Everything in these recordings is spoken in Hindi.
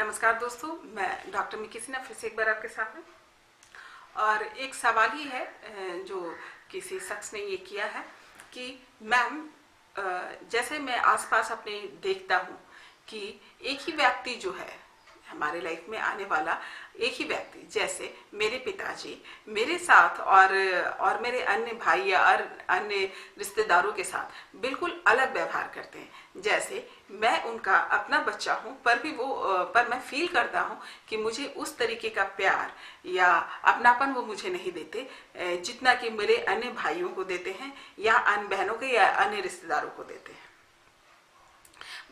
नमस्कार दोस्तों, मैं डॉक्टर मिकी सिन्हा फिर से एक बार आपके सामने। और एक सवाल ही है जो किसी शख्स ने ये किया है कि मैम, जैसे मैं आसपास अपने देखता हूँ कि एक ही व्यक्ति जो है हमारे लाइफ में आने वाला, एक ही व्यक्ति जैसे मेरे पिताजी मेरे साथ और मेरे अन्य भाई या अन्य रिश्तेदारों के साथ बिल्कुल अलग व्यवहार करते हैं। जैसे मैं उनका अपना बच्चा हूँ, पर मैं फील करता हूँ कि मुझे उस तरीके का प्यार या अपनापन वो मुझे नहीं देते जितना कि मेरे अन्य भाइयों को देते हैं या अन्य बहनों को या अन्य रिश्तेदारों को देते हैं।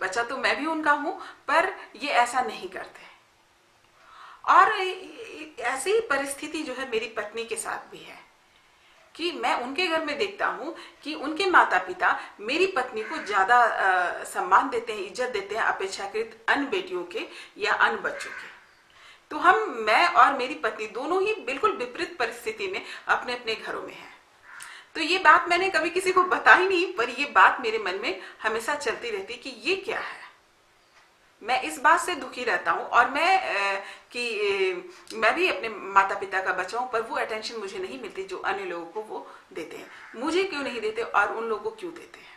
बच्चा तो मैं भी उनका हूं, पर ये ऐसा नहीं करते। और ऐसी ही परिस्थिति जो है मेरी पत्नी के साथ भी है कि मैं उनके घर में देखता हूं कि उनके माता पिता मेरी पत्नी को ज्यादा सम्मान देते हैं, इज्जत देते हैं अपेक्षाकृत अन्य बेटियों के या अन्य बच्चों के। तो मैं और मेरी पत्नी दोनों ही बिल्कुल विपरीत परिस्थिति में अपने अपने घरों में हैं। तो ये बात मैंने कभी किसी को बताई नहीं, पर ये बात मेरे मन में हमेशा चलती रहती कि ये क्या है। मैं इस बात से दुखी रहता हूँ और मैं भी अपने माता पिता का बच्चा हूँ, पर वो अटेंशन मुझे नहीं मिलती जो अन्य लोगों को वो देते हैं। मुझे क्यों नहीं देते और उन लोगों को क्यों देते हैं?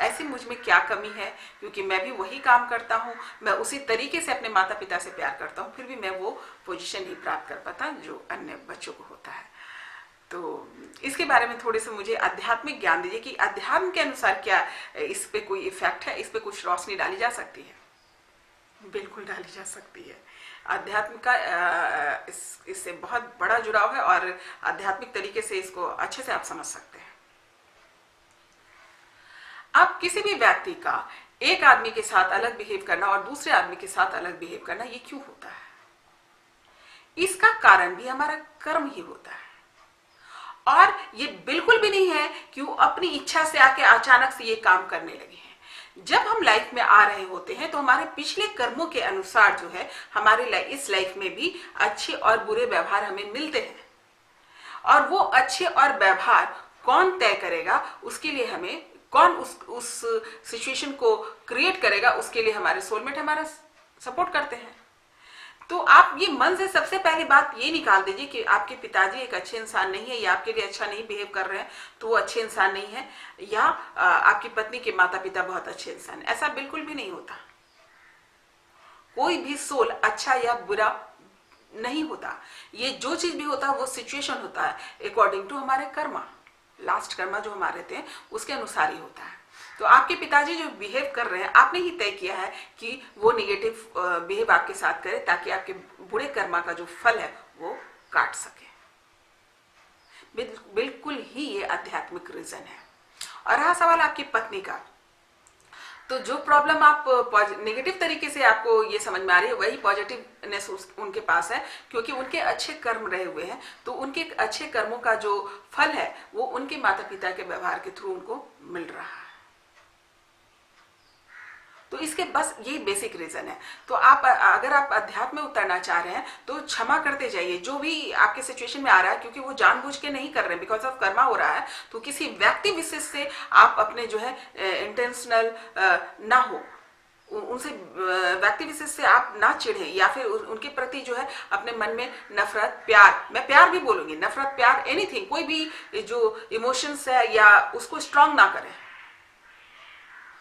ऐसी मुझ में क्या कमी है? क्योंकि मैं भी वही काम करता हूँ, मैं उसी तरीके से अपने माता पिता से प्यार करता हूँ, फिर भी मैं वो पोजीशन नहीं प्राप्त कर पाता जो अन्य बच्चों को होता है। तो इसके बारे में थोड़े से मुझे आध्यात्मिक ज्ञान दीजिए कि अध्यात्म के अनुसार क्या इस पे कोई इफेक्ट है, इस पे कुछ रोशनी डाली जा सकती है? बिल्कुल डाली जा सकती है। अध्यात्म का इससे बहुत बड़ा जुड़ाव है और आध्यात्मिक तरीके से इसको अच्छे से आप समझ सकते हैं। अब किसी भी व्यक्ति का एक आदमी के साथ अलग बिहेव करना और दूसरे आदमी के साथ अलग बिहेव करना, ये क्यों होता है? इसका कारण भी हमारा कर्म ही होता है। और ये बिल्कुल भी नहीं है कि वो अपनी इच्छा से आके अचानक से ये काम करने लगे हैं। जब हम लाइफ में आ रहे होते हैं तो हमारे पिछले कर्मों के अनुसार जो है हमारे इस लाइफ में भी अच्छे और बुरे व्यवहार हमें मिलते हैं। और वो अच्छे और व्यवहार कौन तय करेगा, उसके लिए हमें कौन उस सिचुएशन को क्रिएट करेगा, उसके लिए हमारे सोलमेट हमारा सपोर्ट करते हैं। तो आप ये मन से सबसे पहली बात ये निकाल दीजिए कि आपके पिताजी एक अच्छे इंसान नहीं है या आपके लिए अच्छा नहीं बिहेव कर रहे हैं तो वो अच्छे इंसान नहीं है, या आपकी पत्नी के माता पिता बहुत अच्छे इंसान। ऐसा बिल्कुल भी नहीं होता। कोई भी सोल अच्छा या बुरा नहीं होता। ये जो चीज भी होता है वो सिचुएशन होता है अकॉर्डिंग टू हमारे कर्मा। लास्ट कर्मा जो हमारे थे उसके अनुसार ही होता है। तो आपके पिताजी जो बिहेव कर रहे हैं, आपने ही तय किया है कि वो निगेटिव बिहेव आपके साथ करे ताकि आपके बुरे कर्मा का जो फल है वो काट सके। बिल्कुल ही ये आध्यात्मिक रीजन है। और रहा सवाल आपकी पत्नी का, तो जो प्रॉब्लम आप नेगेटिव तरीके से आपको ये समझ में आ रही है, वही पॉजिटिवनेस उनके पास है, क्योंकि उनके अच्छे कर्म रहे हुए हैं। तो उनके अच्छे कर्मों का जो फल है वो उनके माता पिता के व्यवहार के थ्रू उनको मिल रहा है। तो इसके बस यही बेसिक रीजन है। तो अगर आप अध्यात्म में उतरना चाह रहे हैं तो क्षमा करते जाइए जो भी आपके सिचुएशन में आ रहा है, क्योंकि वो जानबूझ के नहीं कर रहे हैं, बिकॉज ऑफ कर्मा हो रहा है। तो किसी व्यक्ति विशेष से आप अपने जो है इंटेंशनल ना हो, उनसे व्यक्ति विशेष से आप ना चिढ़े या फिर उनके प्रति जो है अपने मन में नफरत, प्यार, मैं प्यार भी बोलूंगी, नफरत, प्यार, एनीथिंग, कोई भी जो इमोशंस है या उसको स्ट्रांग ना करें,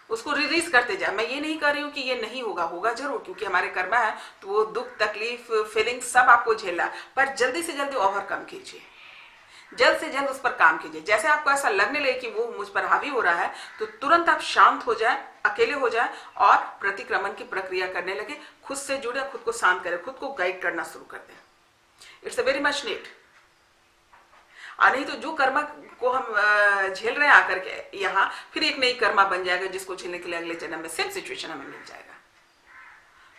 उसको रिलीज करते जाए। मैं ये नहीं कर रही हूँ कि ये नहीं होगा, होगा जरूर, क्योंकि हमारे कर्मा है तो वो दुख, तकलीफ, फीलिंग सब आपको झेलना है। पर जल्दी से जल्दी ओवरकम कीजिए, जल्द से जल्द उस पर काम कीजिए। जैसे आपको ऐसा लगने लगे कि वो मुझ पर हावी हो रहा है तो तुरंत आप शांत हो जाए, अकेले हो जाए और प्रतिक्रमण की प्रक्रिया करने लगे। खुद से जुड़े, खुद को शांत करें, खुद को गाइड करना शुरू कर दें। It's a very much need. नहीं तो जो कर्मा को हम झेल रहे हैं आकर के यहाँ, फिर एक नई कर्मा बन जाएगा जिसको झेलने के लिए अगले जन्म में सेम सिचुएशन हमें मिल जाएगा।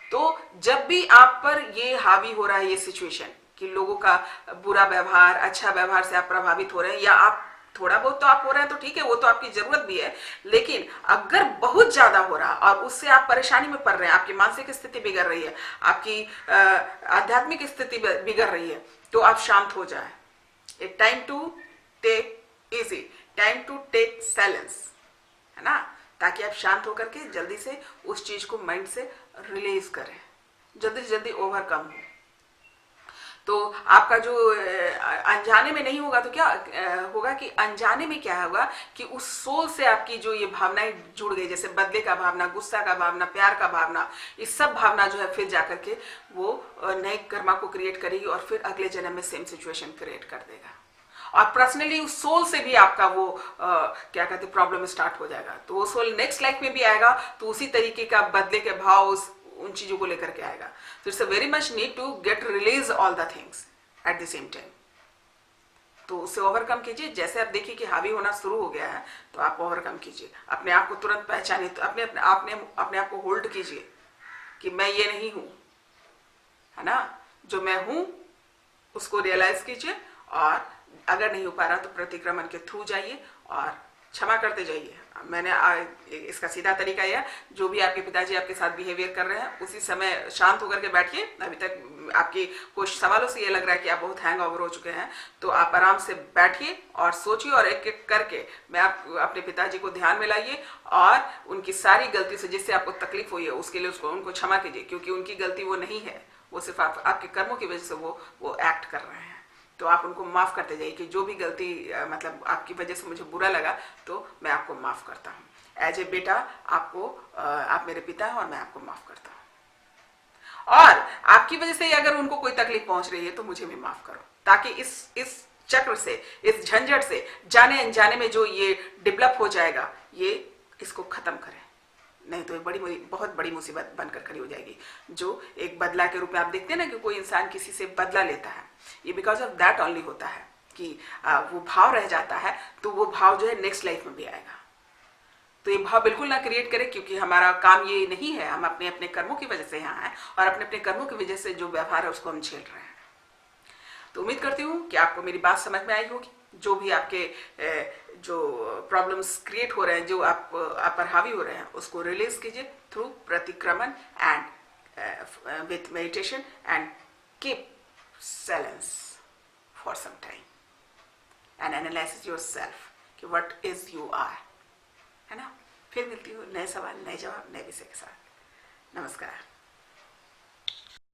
तो जब भी आप पर ये हावी हो रहा है ये सिचुएशन कि लोगों का बुरा व्यवहार, अच्छा व्यवहार से आप प्रभावित हो रहे हैं, या आप थोड़ा बहुत तो आप हो रहे हैं तो ठीक है, वो तो आपकी जरूरत भी है, लेकिन अगर बहुत ज्यादा हो रहा और उससे आप परेशानी में पड़ रहे हैं, आपकी मानसिक स्थिति बिगड़ रही है, आपकी आध्यात्मिक स्थिति बिगड़ रही है, तो आप शांत हो जाए। एक time to take easy, time to take silence, है ना, ताकि आप शांत होकर के जल्दी से उस चीज को माइंड से रिलीज करें। जल्दी से जल्दी ओवरकम हो। तो आपका जो अनजाने में नहीं होगा तो क्या होगा कि अनजाने में क्या होगा कि उस सोल से आपकी जो ये भावनाएं जुड़ गई, जैसे बदले का भावना, गुस्सा का भावना, प्यार का भावना, ये सब भावना जो है फिर जाकर के वो नए कर्मा को क्रिएट करेगी और फिर अगले जन्म में सेम सिचुएशन क्रिएट कर देगा। और पर्सनली उस सोल से भी आपका वो क्या कहते हैं प्रॉब्लम स्टार्ट हो जाएगा। तो वो सोल नेक्स्ट लाइफ में भी आएगा तो उसी तरीके का बदले के भाव उन चीजों को लेकर के आएगा। तो it's a very much need to get release all the things at the same time. तो उसे ओवरकम कीजिए। जैसे आप देखिए कि हावी होना शुरू हो गया है तो आप ओवरकम कीजिए, अपने आप को तुरंत पहचानिए, तो अपने आप को होल्ड कीजिए कि मैं ये नहीं हूं, है ना, जो मैं हूं उसको रियलाइज कीजिए। और अगर नहीं हो पा रहा तो प्रतिक्रमण के थ्रू जाइए और क्षमा करते जाइए। मैंने इसका सीधा तरीका यह, जो भी आपके पिताजी आपके साथ बिहेवियर कर रहे हैं उसी समय शांत होकर के बैठिए। अभी तक आपकी कुछ सवालों से ये लग रहा है कि आप बहुत हैंग ओवर हो चुके हैं, तो आप आराम से बैठिए और सोचिए और एक एक करके मैं आप अपने पिताजी को ध्यान में लाइए और उनकी सारी गलती से जिससे आपको तकलीफ हुई है उसके लिए उनको क्षमा कीजिए, क्योंकि उनकी गलती वो नहीं है, वो सिर्फ आपके कर्मों की वजह से वो एक्ट कर रहे हैं। तो आप उनको माफ करते जाइए कि जो भी गलती मतलब आपकी वजह से मुझे बुरा लगा तो मैं आपको माफ करता हूँ। एज ए बेटा आप मेरे पिता हैं और मैं आपको माफ करता हूँ। और आपकी वजह से अगर उनको कोई तकलीफ पहुंच रही है तो मुझे भी माफ करो, ताकि इस चक्र से, इस झंझट से जाने अनजाने में जो ये डेवलप हो जाएगा ये इसको खत्म करें। नहीं तो बहुत बड़ी मुसीबत बनकर खड़ी हो जाएगी। जो एक बदला के रूप में आप देखते हैं ना कि कोई इंसान किसी से बदला लेता है, ये बिकॉज ऑफ दैट ओनली होता है कि वो भाव रह जाता है, तो वो भाव जो है नेक्स्ट लाइफ में भी आएगा। तो ये भाव बिल्कुल ना क्रिएट करें, क्योंकि हमारा काम ये नहीं है। हम अपने अपने कर्मों की वजह से यहाँ हैं और अपने अपने कर्मों की वजह से जो व्यवहार है उसको हम झेल रहे हैं। तो उम्मीद करती हूँ कि आपको मेरी बात समझ में आई होगी। जो भी आपके जो प्रॉब्लम्स क्रिएट हो रहे हैं, जो आप पर हावी हो रहे हैं, उसको रिलीज कीजिए थ्रू प्रतिक्रमण and with meditation and keep silence for some time and analyse yourself कि व्हाट इज यू आर, है ना। फिर मिलती हूँ नए सवाल, नए जवाब, नए विषय के साथ। नमस्कार।